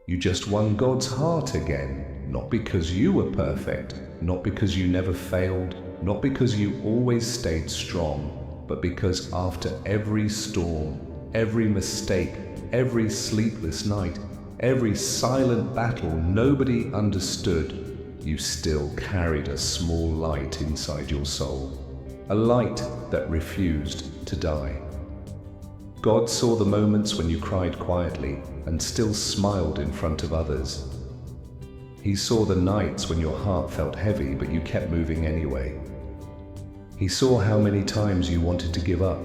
You just won God's heart again, not because you were perfect, not because you never failed, not because you always stayed strong, but because after every storm, every mistake, every sleepless night, every silent battle nobody understood, you still carried a small light inside your soul, a light that refused to die. God saw the moments when you cried quietly and still smiled in front of others. He saw the nights when your heart felt heavy but you kept moving anyway. He saw how many times you wanted to give up,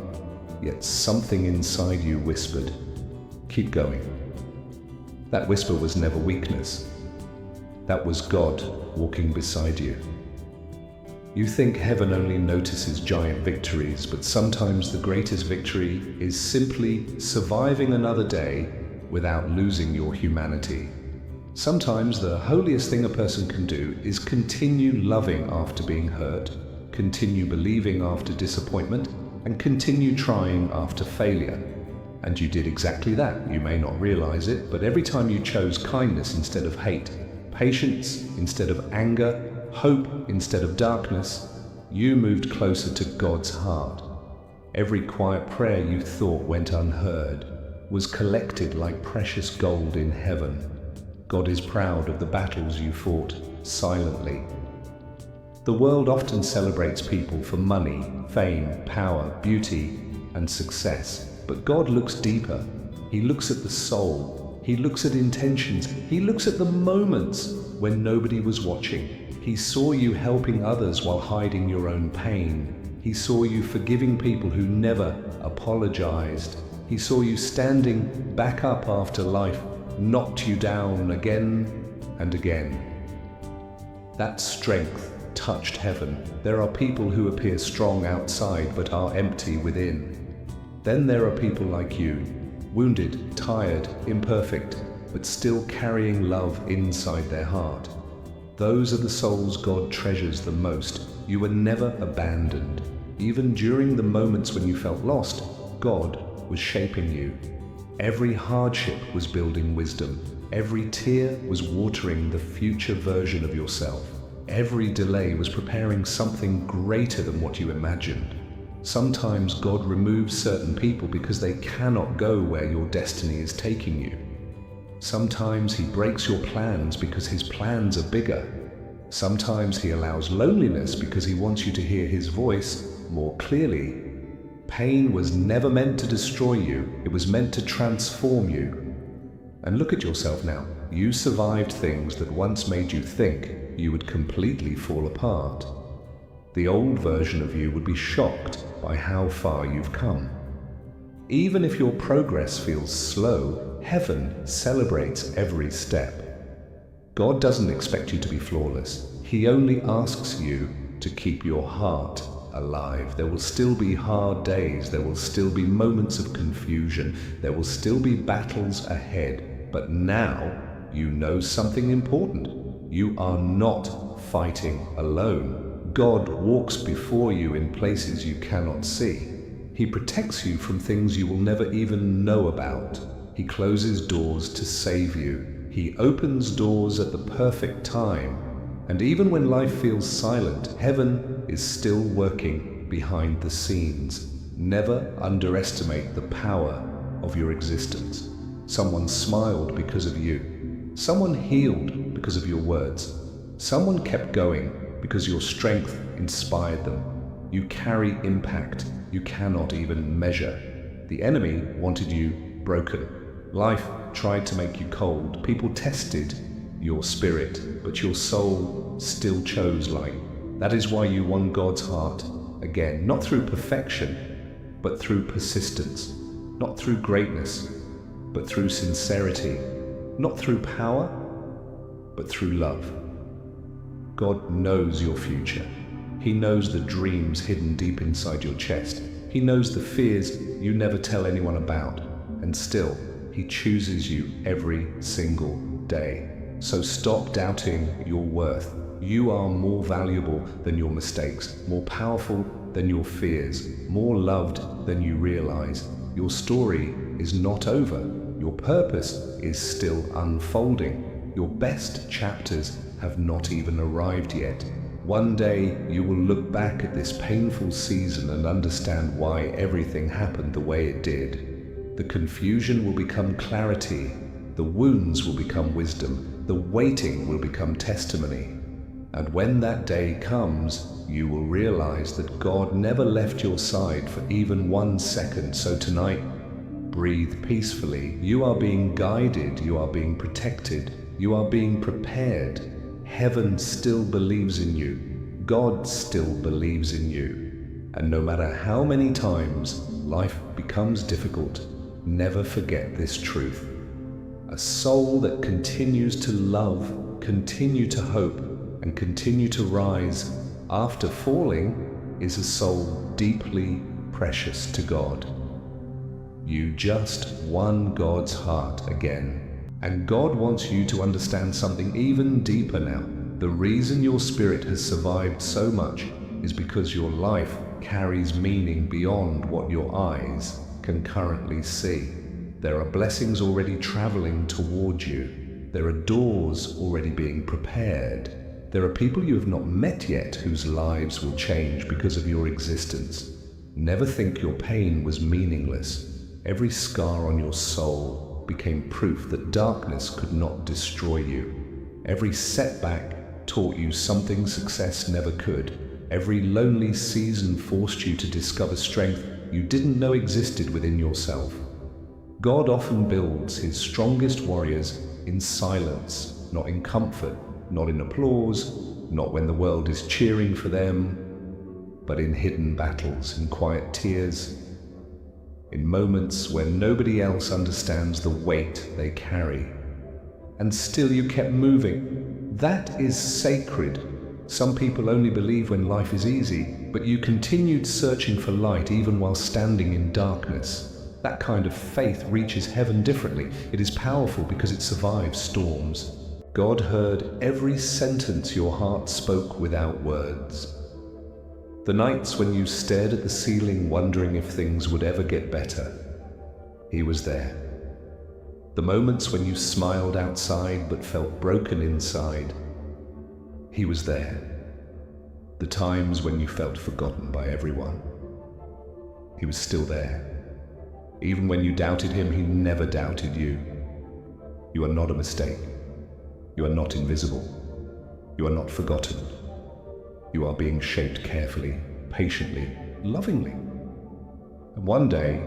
yet something inside you whispered, "Keep going." That whisper was never weakness. That was God walking beside you. You think heaven only notices giant victories, but sometimes the greatest victory is simply surviving another day without losing your humanity. Sometimes the holiest thing a person can do is continue loving after being hurt, continue believing after disappointment, and continue trying after failure. And you did exactly that. You may not realize it, but every time you chose kindness instead of hate, patience instead of anger, hope instead of darkness, you moved closer to God's heart. Every quiet prayer you thought went unheard was collected like precious gold in heaven. God is proud of the battles you fought silently. The world often celebrates people for money, fame, power, beauty, and success. But God looks deeper. He looks at the soul. He looks at intentions. He looks at the moments when nobody was watching. He saw you helping others while hiding your own pain. He saw you forgiving people who never apologized. He saw you standing back up after life knocked you down again and again. That strength touched heaven. There are people who appear strong outside but are empty within. Then there are people like you, wounded, tired, imperfect, but still carrying love inside their heart. Those are the souls God treasures the most. You were never abandoned. Even during the moments when you felt lost, God was shaping you. Every hardship was building wisdom. Every tear was watering the future version of yourself. Every delay was preparing something greater than what you imagined. Sometimes God removes certain people because they cannot go where your destiny is taking you. Sometimes He breaks your plans because His plans are bigger. Sometimes He allows loneliness because He wants you to hear His voice more clearly. Pain was never meant to destroy you. It was meant to transform you. And look at yourself now. You survived things that once made you think you would completely fall apart. The old version of you would be shocked by how far you've come. Even if your progress feels slow, heaven celebrates every step. God doesn't expect you to be flawless. He only asks you to keep your heart alive. There will still be hard days. There will still be moments of confusion. There will still be battles ahead. But now you know something important. You are not fighting alone. God walks before you in places you cannot see. He protects you from things you will never even know about. He closes doors to save you. He opens doors at the perfect time. And even when life feels silent, heaven is still working behind the scenes. Never underestimate the power of your existence. Someone smiled because of you. Someone healed because of your words. Someone kept going because your strength inspired them. You carry impact you cannot even measure. The enemy wanted you broken. Life tried to make you cold. People tested your spirit, but your soul still chose light. That is why you won God's heart again, not through perfection, but through persistence. Not through greatness, but through sincerity. Not through power, but through love. God knows your future. He knows the dreams hidden deep inside your chest. He knows the fears you never tell anyone about. And still, He chooses you every single day. So stop doubting your worth. You are more valuable than your mistakes, more powerful than your fears, more loved than you realize. Your story is not over. Your purpose is still unfolding. Your best chapters have not even arrived yet. One day you will look back at this painful season and understand why everything happened the way it did. The confusion will become clarity. The wounds will become wisdom. The waiting will become testimony. And when that day comes, you will realize that God never left your side for even 1 second. So tonight, breathe peacefully. You are being guided. You are being protected. You are being prepared. Heaven still believes in you. God still believes in you. And no matter how many times life becomes difficult, never forget this truth. A soul that continues to love, continue to hope, and continue to rise after falling is a soul deeply precious to God. You just won God's heart again. And God wants you to understand something even deeper now. The reason your spirit has survived so much is because your life carries meaning beyond what your eyes can currently see. There are blessings already traveling toward you. There are doors already being prepared. There are people you have not met yet whose lives will change because of your existence. Never think your pain was meaningless. Every scar on your soul became proof that darkness could not destroy you. Every setback taught you something success never could. Every lonely season forced you to discover strength you didn't know existed within yourself. God often builds his strongest warriors in silence, not in comfort, not in applause, not when the world is cheering for them, but in hidden battles, in quiet tears, in moments when nobody else understands the weight they carry. And still you kept moving. That is sacred. Some people only believe when life is easy, but you continued searching for light even while standing in darkness. That kind of faith reaches heaven differently. It is powerful because it survives storms. God heard every sentence your heart spoke without words. The nights when you stared at the ceiling wondering if things would ever get better, he was there. The moments when you smiled outside but felt broken inside, he was there. The times when you felt forgotten by everyone, he was still there. Even when you doubted him, he never doubted you. You are not a mistake. You are not invisible. You are not forgotten. You are being shaped carefully, patiently, lovingly. And one day,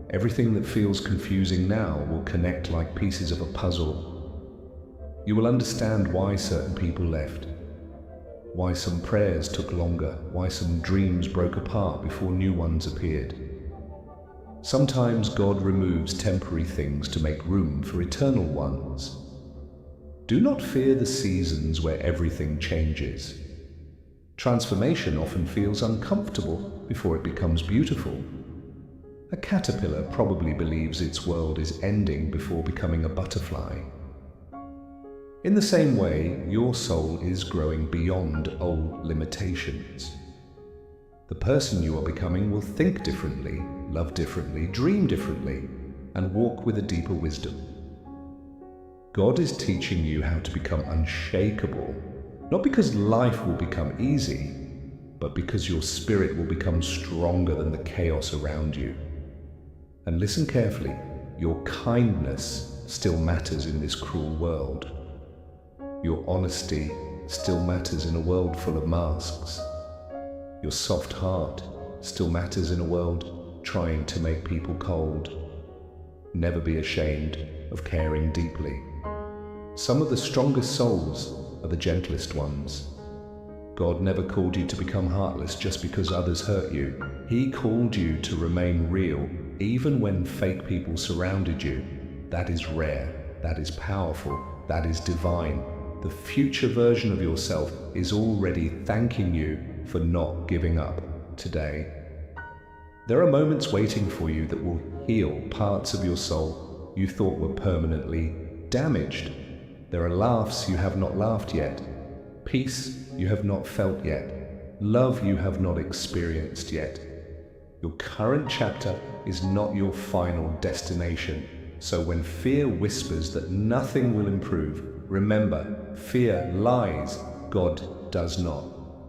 everything that feels confusing now will connect like pieces of a puzzle. You will understand why certain people left, why some prayers took longer, why some dreams broke apart before new ones appeared. Sometimes God removes temporary things to make room for eternal ones. Do not fear the seasons where everything changes. Transformation often feels uncomfortable before it becomes beautiful. A caterpillar probably believes its world is ending before becoming a butterfly. In the same way, your soul is growing beyond old limitations. The person you are becoming will think differently, love differently, dream differently, and walk with a deeper wisdom. God is teaching you how to become unshakable, not because life will become easy, but because your spirit will become stronger than the chaos around you. And listen carefully, your kindness still matters in this cruel world. Your honesty still matters in a world full of masks. Your soft heart still matters in a world trying to make people cold. Never be ashamed of caring deeply. Some of the strongest souls are the gentlest ones. God never called you to become heartless just because others hurt you. He called you to remain real, even when fake people surrounded you. That is rare, that is powerful, that is divine. The future version of yourself is already thanking you for not giving up today. There are moments waiting for you that will heal parts of your soul you thought were permanently damaged. There are laughs you have not laughed yet, peace you have not felt yet, love you have not experienced yet. Your current chapter is not your final destination. So when fear whispers that nothing will improve, remember, fear lies, God does not.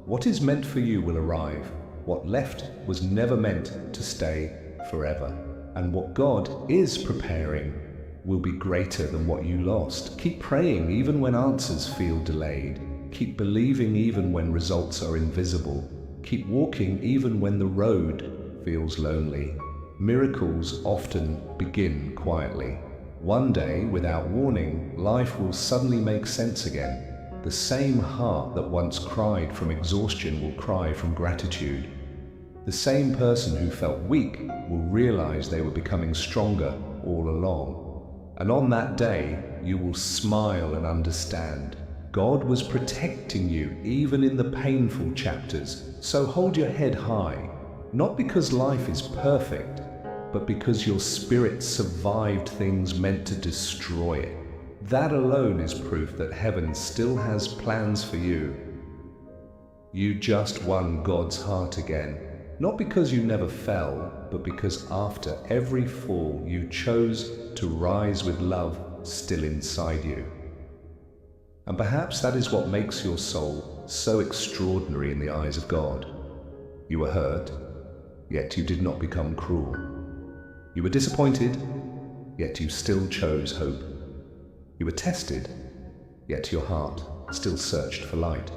What is meant for you will arrive. What left was never meant to stay forever. And what God is preparing will be greater than what you lost. Keep praying even when answers feel delayed. Keep believing even when results are invisible. Keep walking even when the road feels lonely. Miracles often begin quietly. One day, without warning, life will suddenly make sense again. The same heart that once cried from exhaustion will cry from gratitude. The same person who felt weak will realize they were becoming stronger all along. And on that day, you will smile and understand. God was protecting you even in the painful chapters. So hold your head high, not because life is perfect, but because your spirit survived things meant to destroy it. That alone is proof that heaven still has plans for you. You just won God's heart again, not because you never fell, but because after every fall you chose to rise with love still inside you. And perhaps that is what makes your soul so extraordinary in the eyes of God. You were hurt, yet you did not become cruel. You were disappointed, yet you still chose hope. You were tested, yet your heart still searched for light.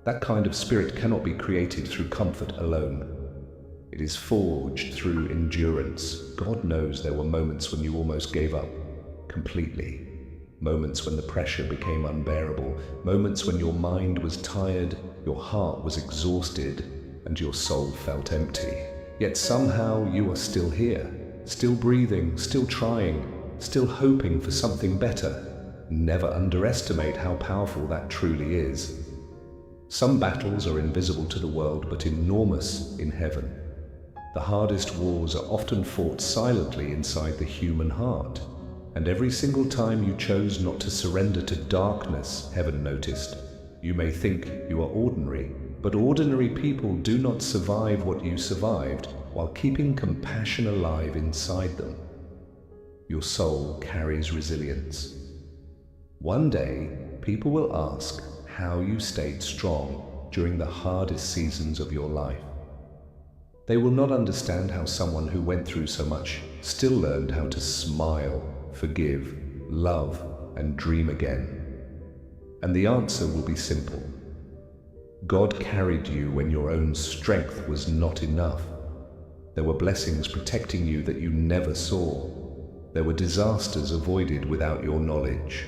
That kind of spirit cannot be created through comfort alone. It is forged through endurance. God knows there were moments when you almost gave up completely. Moments when the pressure became unbearable. Moments when your mind was tired, your heart was exhausted, and your soul felt empty. Yet somehow you are still here, still breathing, still trying, still hoping for something better. Never underestimate how powerful that truly is. Some battles are invisible to the world, but enormous in heaven. The hardest wars are often fought silently inside the human heart. And every single time you chose not to surrender to darkness, heaven noticed. You may think you are ordinary, but ordinary people do not survive what you survived while keeping compassion alive inside them. Your soul carries resilience. One day, people will ask how you stayed strong during the hardest seasons of your life. They will not understand how someone who went through so much still learned how to smile, forgive, love, and dream again. And the answer will be simple. God carried you when your own strength was not enough. There were blessings protecting you that you never saw. There were disasters avoided without your knowledge.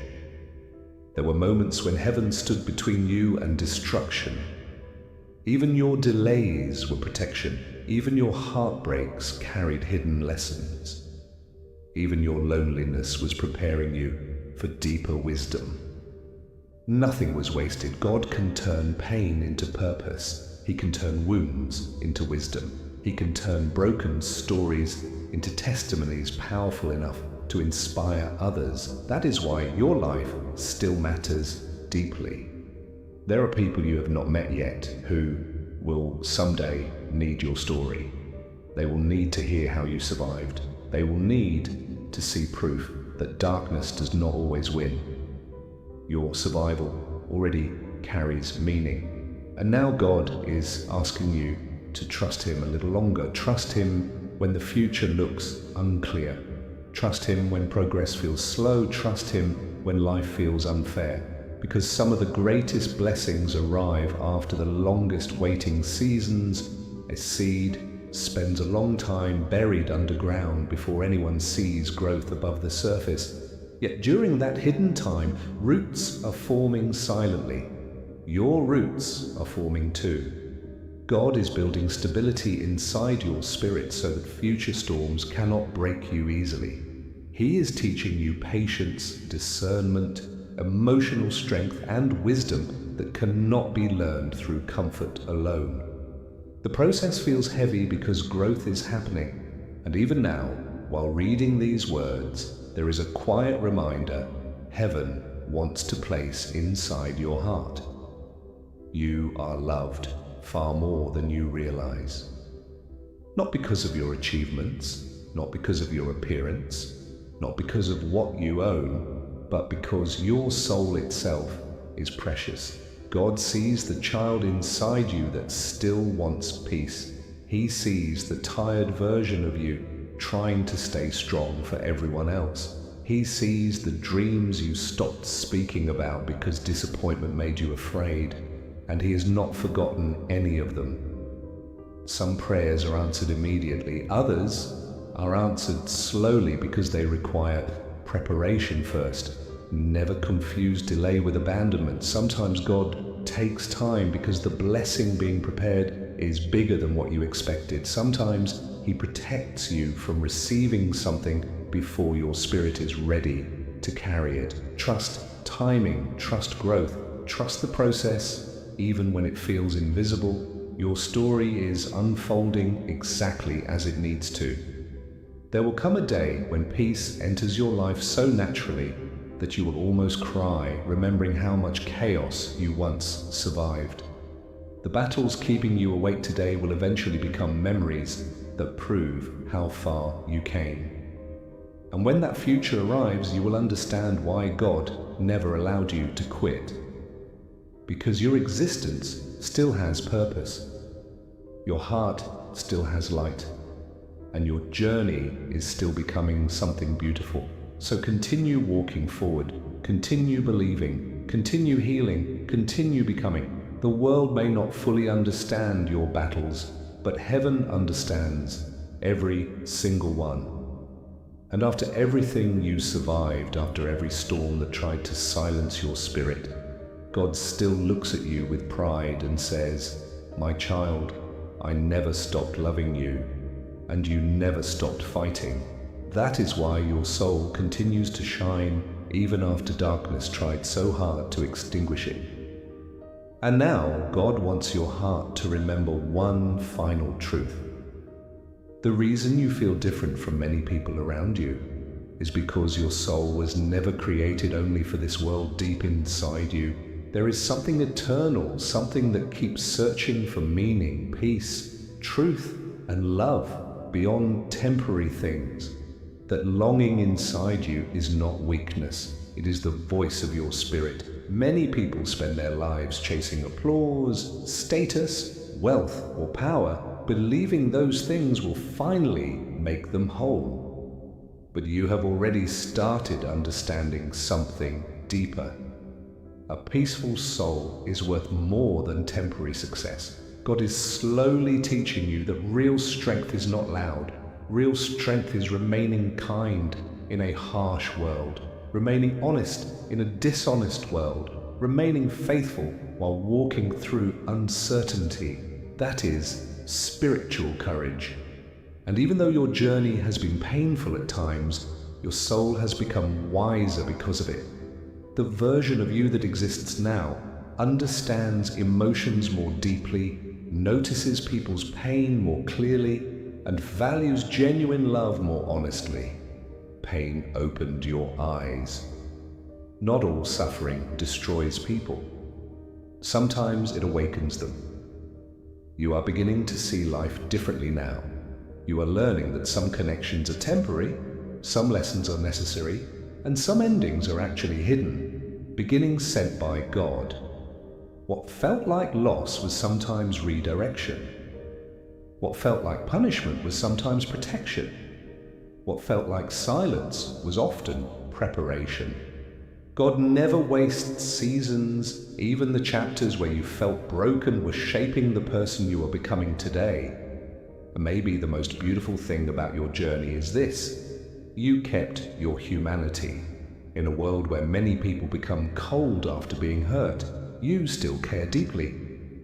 There were moments when heaven stood between you and destruction. Even your delays were protection. Even your heartbreaks carried hidden lessons. Even your loneliness was preparing you for deeper wisdom. Nothing was wasted. God can turn pain into purpose. He can turn wounds into wisdom. He can turn broken stories into testimonies powerful enough to inspire others. That is why your life still matters deeply. There are people you have not met yet who will someday need your story. They will need to hear how you survived. They will need to see proof that darkness does not always win. Your survival already carries meaning. And now God is asking you to trust Him a little longer. Trust Him when the future looks unclear. Trust Him when progress feels slow. Trust Him when life feels unfair. Because some of the greatest blessings arrive after the longest waiting seasons. A seed spends a long time buried underground before anyone sees growth above the surface. Yet during that hidden time, roots are forming silently. Your roots are forming too. God is building stability inside your spirit so that future storms cannot break you easily. He is teaching you patience, discernment, emotional strength, and wisdom that cannot be learned through comfort alone. The process feels heavy because growth is happening, and even now, while reading these words, there is a quiet reminder heaven wants to place inside your heart. You are loved far more than you realize. Not because of your achievements, not because of your appearance, not because of what you own, but because your soul itself is precious. God sees the child inside you that still wants peace. He sees the tired version of you trying to stay strong for everyone else. He sees the dreams you stopped speaking about because disappointment made you afraid, and He has not forgotten any of them. Some prayers are answered immediately, others are answered slowly because they require preparation first. Never confuse delay with abandonment. Sometimes God takes time because the blessing being prepared is bigger than what you expected. Sometimes He protects you from receiving something before your spirit is ready to carry it. Trust timing, trust growth, trust the process, even when it feels invisible. Your story is unfolding exactly as it needs to. There will come a day when peace enters your life so naturally that you will almost cry, remembering how much chaos you once survived. The battles keeping you awake today will eventually become memories that prove how far you came. And when that future arrives, you will understand why God never allowed you to quit. Because your existence still has purpose. Your heart still has light. And your journey is still becoming something beautiful. So continue walking forward, continue believing, continue healing, continue becoming. The world may not fully understand your battles, but heaven understands every single one. And after everything you survived, after every storm that tried to silence your spirit, God still looks at you with pride and says, "My child, I never stopped loving you, and you never stopped fighting." That is why your soul continues to shine even after darkness tried so hard to extinguish it. And now God wants your heart to remember one final truth. The reason you feel different from many people around you is because your soul was never created only for this world deep inside you. There is something eternal, something that keeps searching for meaning, peace, truth, and love beyond temporary things. That longing inside you is not weakness, it is the voice of your spirit. Many people spend their lives chasing applause, status, wealth, or power, believing those things will finally make them whole. But you have already started understanding something deeper. A peaceful soul is worth more than temporary success. God is slowly teaching you that real strength is not loud. Real strength is remaining kind in a harsh world, remaining honest in a dishonest world, remaining faithful while walking through uncertainty. That is spiritual courage. And even though your journey has been painful at times, your soul has become wiser because of it. The version of you that exists now understands emotions more deeply, notices people's pain more clearly, and values genuine love more honestly. Pain opened your eyes. Not all suffering destroys people. Sometimes it awakens them. You are beginning to see life differently now. You are learning that some connections are temporary, some lessons are necessary, and some endings are actually hidden, beginnings sent by God. What felt like loss was sometimes redirection. What felt like punishment was sometimes protection. What felt like silence was often preparation. God never wastes seasons. Even the chapters where you felt broken were shaping the person you are becoming today. And maybe the most beautiful thing about your journey is this: you kept your humanity. In a world where many people become cold after being hurt, you still care deeply.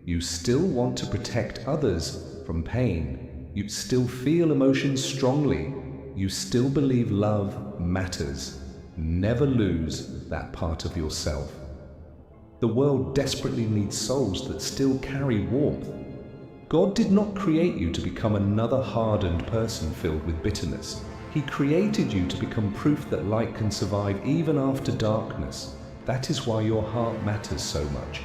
You still want to protect others from pain. You still feel emotions strongly. You still believe love matters. Never lose that part of yourself. The world desperately needs souls that still carry warmth. God did not create you to become another hardened person filled with bitterness. He created you to become proof that light can survive even after darkness. That is why your heart matters so much.